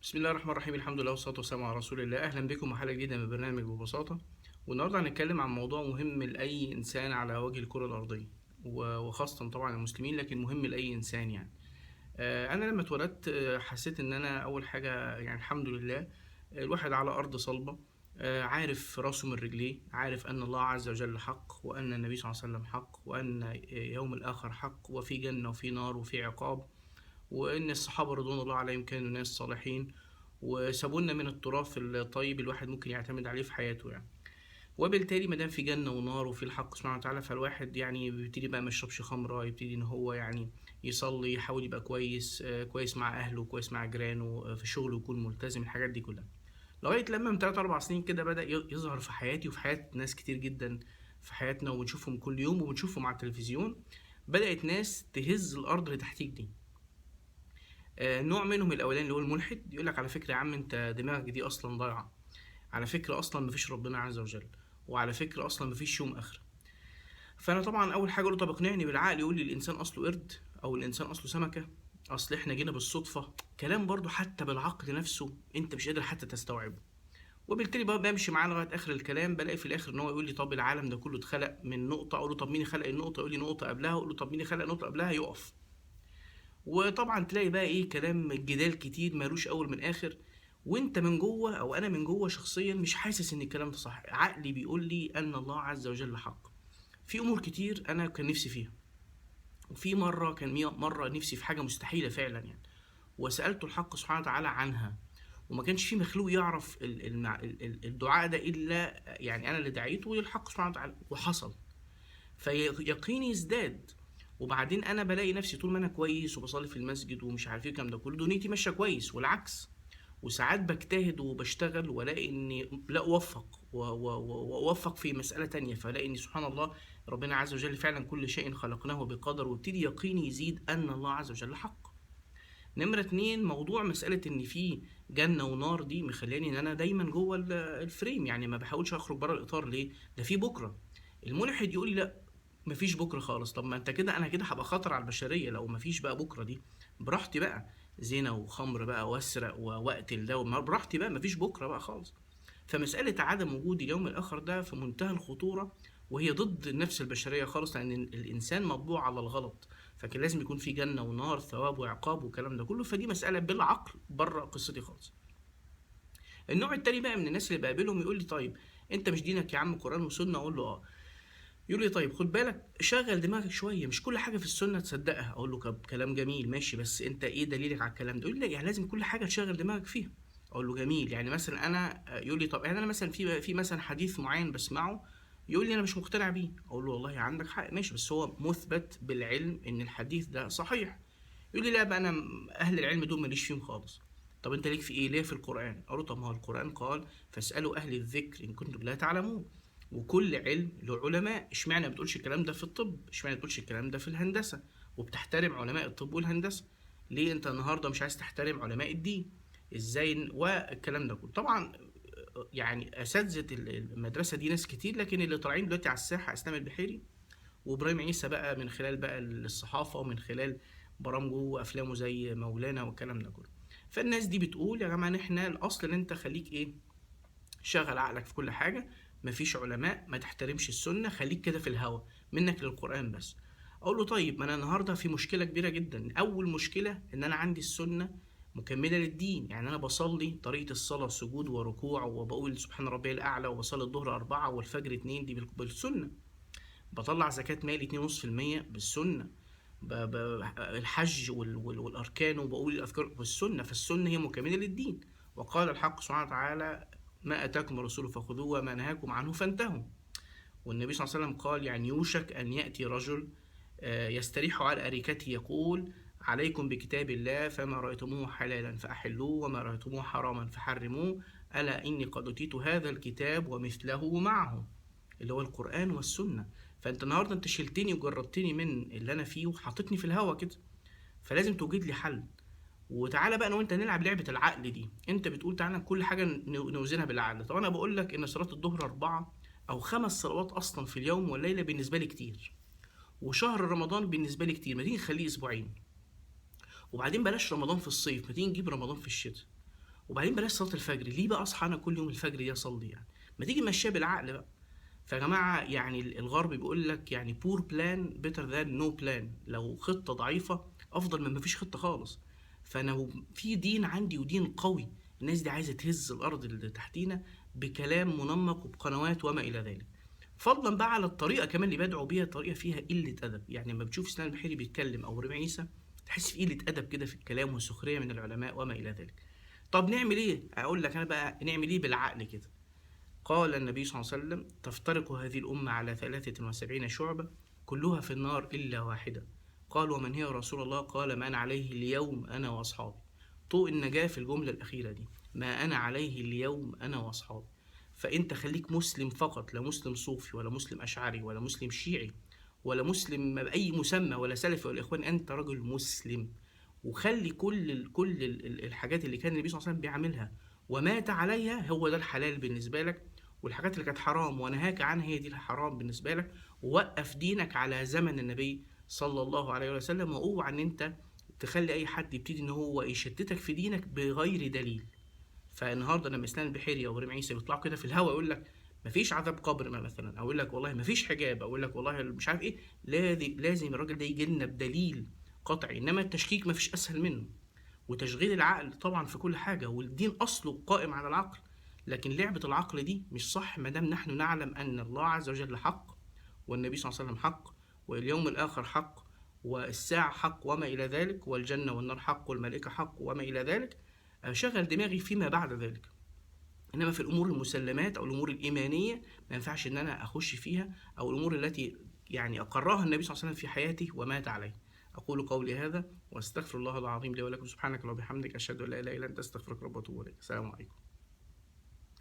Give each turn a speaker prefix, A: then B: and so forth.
A: بسم الله الرحمن الرحيم. الحمد لله والصلاة والسلام على رسول الله. أهلا بكم وحلقة جديدة من برنامج ببساطة. والنهاردة هنتكلم عن موضوع مهم لأي إنسان على وجه الكرة الأرضية، وخاصة طبعا المسلمين، لكن مهم لأي إنسان يعني. أنا لما اتولدت حسيت إن أنا أول حاجة يعني الحمد لله الواحد على أرض صلبة. عارف راسه من رجليه، عارف أن الله عز وجل حق، وأن النبي صلى الله عليه وسلم حق، وأن يوم الآخر حق، وفي جنة وفي نار وفي عقاب، وإن الصحابة رضوان الله عليهم كانوا ناس صالحين وسابوا لنا من التراث الطيب الواحد ممكن يعتمد عليه في حياته يعني. وبالتالي ما دام في جنة ونار وفي الحق سبحانه وتعالى، فالواحد يعني بيبتدي بقى ما يشربش خمرة، يبتدي إن هو يعني يصلي، يحاول يبقى كويس، كويس مع أهله، كويس مع جيرانه، في شغله يكون ملتزم، الحاجات دي كلها. لغاية لما من 3 4 سنين كده بدأ يظهر في حياتي وفي حياة ناس كتير جدا في حياتنا، وبنشوفهم كل يوم وبنشوفهم على التلفزيون. بدأت ناس تهز الأرض اللي تحتيك دي. نوع منهم الاولاني اللي هو الملحد، يقول لك على فكره يا عم انت دماغك دي اصلا ضايعه، على فكره اصلا مفيش ربنا عز وجل، وعلى فكره اصلا مفيش يوم اخره. فانا طبعا اول حاجه اقول له طب اقنعني بالعقل، يقول لي الانسان اصله قرد، او الانسان اصله سمكه، اصل احنا جينا بالصدفه. كلام برضو حتى بالعقل نفسه انت مش قادر حتى تستوعبه. وبالتالي بقى بمشي معاه لغايه اخر الكلام، بلاقي في الاخر ان هو يقول لي طب العالم ده كله اتخلق من نقطه، اقول له طب مين خلق النقطه، يقول لي نقطه قبلها، اقول له طب مين خلق نقطه قبلها، يقف. وطبعا تلاقي بقى ايه كلام جدال كتير مالوش اول من اخر، وانت من جوه او انا من جوه شخصيا مش حاسس ان الكلام ده صح. عقلي بيقول لي ان الله عز وجل حق. في امور كتير انا كان نفسي فيها، وفي مره كان مره نفسي في حاجه مستحيله فعلا يعني، وسالته الحق سبحانه وتعالى عنها. وما كانش في مخلوق يعرف الدعاء ده الا يعني انا اللي دعيته للحق سبحانه وتعالى، وحصل. فيقيني يزداد. وبعدين انا بلاقي نفسي طول ما انا كويس وبصلي في المسجد ومش عارف ايه الكلام ده كله، دنيتي ماشيه كويس والعكس. وساعات بجتهد وبشتغل والاقي اني لا اوفق واوفق في مساله تانية، فلاقي ان سبحان الله ربنا عز وجل فعلا كل شيء خلقناه بقدر، وابتدي يقيني يزيد ان الله عز وجل حق. نمرة 2، موضوع مسألة إن في جنة ونار دي مخلاني إن أنا دايما جوه الفريم، يعني ما بحاولش أخرج بره الإطار. ليه؟ ده في بكرة. الملحد يقول لي لا، مفيش بكرة خالص. طب ما أنت كده، أنا كده هبقى خطر على البشرية لو مفيش بقى بكرة دي. براحتي بقى، زنا وخمر بقى وأسرق وأقتل ده براحتي بقى، مفيش بكرة بقى خالص. فمسألة عدم وجود اليوم الآخر ده في منتهى الخطورة، وهي ضد النفس البشرية خالص، لأن الإنسان مطبوع على الغلط. فكان لازم يكون في جنة ونار، ثواب وعقاب والكلام ده كله، فدي مسألة بالعقل بره قصتي خالص. النوع التاني بقى من الناس اللي بقابلهم يقول لي طيب انت مش دينك يا عم قرآن وسنة؟ اقول له اه. يقول لي طيب خد بالك، شغل دماغك شوية، مش كل حاجة في السنة تصدقها. اقول له كلام جميل ماشي، بس انت ايه دليلك على الكلام ده؟ يقول لي لا، يعني لازم كل حاجة تشغل دماغك فيها. اقول له جميل، يعني مثلا انا يقول لي طب يعني انا مثلا في مثلا حديث معين بسمعه يقول لي انا مش مقتنع بيه. اقول له والله عندك حق ماشي، بس هو مثبت بالعلم ان الحديث ده صحيح. يقول لي لا بقى انا اهل العلم دول ماليش فيهم خالص. طب انت ليك في ايه؟ ليه في القران. اقول له طب ما هو القران قال فاسالوا اهل الذكر ان كنتم لا تعلمون. وكل علم له علماء. اشمعنى ما بتقولش الكلام ده في الطب؟ اشمعنى ما بتقولش الكلام ده في الهندسه وبتحترم علماء الطب والهندسه؟ ليه انت النهارده مش عايز تحترم علماء الدين؟ ازاي والكلام ده كله طبعا. يعني اساتذه المدرسه دي ناس كتير، لكن اللي طالعين دلوقتي على الساحه اسلام البحيري وابراهيم عيسى بقى، من خلال بقى الصحافه ومن خلال برامجه وافلامه زي مولانا والكلام ده كله. فالناس دي بتقول يا جماعه ان احنا الاصل ان انت خليك ايه، شغل عقلك في كل حاجه، مفيش علماء، ما تحترمش السنه، خليك كده في الهوا، منك للقران بس. اقول له طيب ما انا النهارده في مشكله كبيره جدا. اول مشكله ان انا عندي السنه مكمله للدين، يعني انا بصلي طريقه الصلاه سجود وركوع، وبقول سبحان ربي الاعلى، وبصلي الظهر 4 والفجر 2، دي بالسنه. بطلع زكاة مالي 2.5% بالسنة. الحج والأركان، وبقول الأذكار بالسنة. فالسنة هي مكملة للدين. وقال الحق سبحانه وتعالى ما أتاكم الرسول فخذوه وما نهاكم عنه فانتهوا. والنبي صلى الله عليه وسلم قال يعني يوشك أن يأتي رجل يستريح على أريكته يقول عليكم بكتاب الله فما رأيتموه حلالا فأحلوه وما رأيتموه حراما فحرموه ألا إني قد أوتيت هذا الكتاب ومثله معه، اللي هو القرآن والسنة. فأنت النهاردة أنت شلتني وجربتني من اللي أنا فيه وحطيتني في الهوا كده، فلازم توجد لي حل. وتعالى بقى أنا وأنت نلعب لعبة العقل دي. أنت بتقول تعالى كل حاجة نوزنها بالعقل. طب أنا بقول لك إن صلاة الظهر 4 أو 5 صلوات أصلا في اليوم والليلة بالنسبة لي كتير، وشهر رمضان بالنسبة لي كتير، ما تيجي نخليه أسبوعين. وبعدين بلاش رمضان في الصيف، ما تيجي نجيب رمضان في الشتاء. وبعدين بلاش صلاه الفجر، ليه بقى اصحى انا كل يوم الفجر دي اصلي يعني؟ ما تيجي نمشيها بالعقل بقى. فيا جماعه يعني الغرب بيقول لك يعني بور بلان بيتر ذان نو بلان، لو خطه ضعيفه افضل من مفيش خطه خالص. فانا في دين عندي ودين قوي، الناس دي عايزه تهز الارض اللي تحتينا بكلام منمق وبقنوات وما الى ذلك. فضلا بقى على الطريقه كمان اللي بدعوا بيها، طريقه فيها قله ادب. يعني لما بتشوف اسلام البحيري بيتكلم او ربيع عيسى تحس في قله ادب كده في الكلام والسخريه من العلماء وما الى ذلك. طب نعمل ايه؟ اقول لك انا بقى نعمل ايه بالعقل كده. قال النبي صلى الله عليه وسلم: تفترق هذه الأمة على 73 شعبة كلها في النار إلا واحدة. قال: ومن هي يا رسول الله؟ قال: ما أنا عليه اليوم أنا وأصحابي. طوق النجاة في الجملة الأخيرة دي، ما أنا عليه اليوم أنا وأصحابي. فأنت خليك مسلم فقط، لا مسلم صوفي ولا مسلم أشعري ولا مسلم شيعي ولا مسلم بأي مسمى ولا سلفي ولا إخوان، أنت رجل مسلم. وخلي الحاجات اللي كان النبي صلى الله عليه وسلم بيعملها ومات عليها هو ده الحلال بالنسبة لك، والحاجات اللي كانت حرام ونهاك عنها هي دي الحرام بالنسبة لك. ووقف دينك على زمن النبي صلى الله عليه وسلم، واوعى ان انت تخلي اي حد يبتدي ان هو يشتتك في دينك بغير دليل. فالنهارده لما اسلام البحيري او ريم عيسى بيطلعوا كده في الهوا يقول لك مفيش عذاب قبر مثلا، او يقول لك والله مفيش حجاب، او يقول لك والله مش عارف ايه، لازم الراجل ده يجي لنا بدليل قطعي. انما التشكيك مفيش اسهل منه، وتشغيل العقل طبعا في كل حاجة، والدين أصله قائم على العقل. لكن لعبة العقل دي مش صح ما دام نحن نعلم أن الله عز وجل حق، والنبي صلى الله عليه وسلم حق، واليوم الآخر حق، والساعة حق وما إلى ذلك، والجنة والنار حق، والملائكة حق وما إلى ذلك. أشغل دماغي فيما بعد ذلك. إنما في الأمور المسلمات أو الأمور الإيمانية ما ينفعش إن أنا أخش فيها، أو الأمور التي يعني أقرها النبي صلى الله عليه وسلم في حياته ومات عليه. أقول قولي هذا وأستغفر الله العظيم لي ولكم. سبحانك اللهم وبحمدك، أشهد أن لا إله إلا أنت، أستغفرك رب وأتوب إليك. السلام عليكم.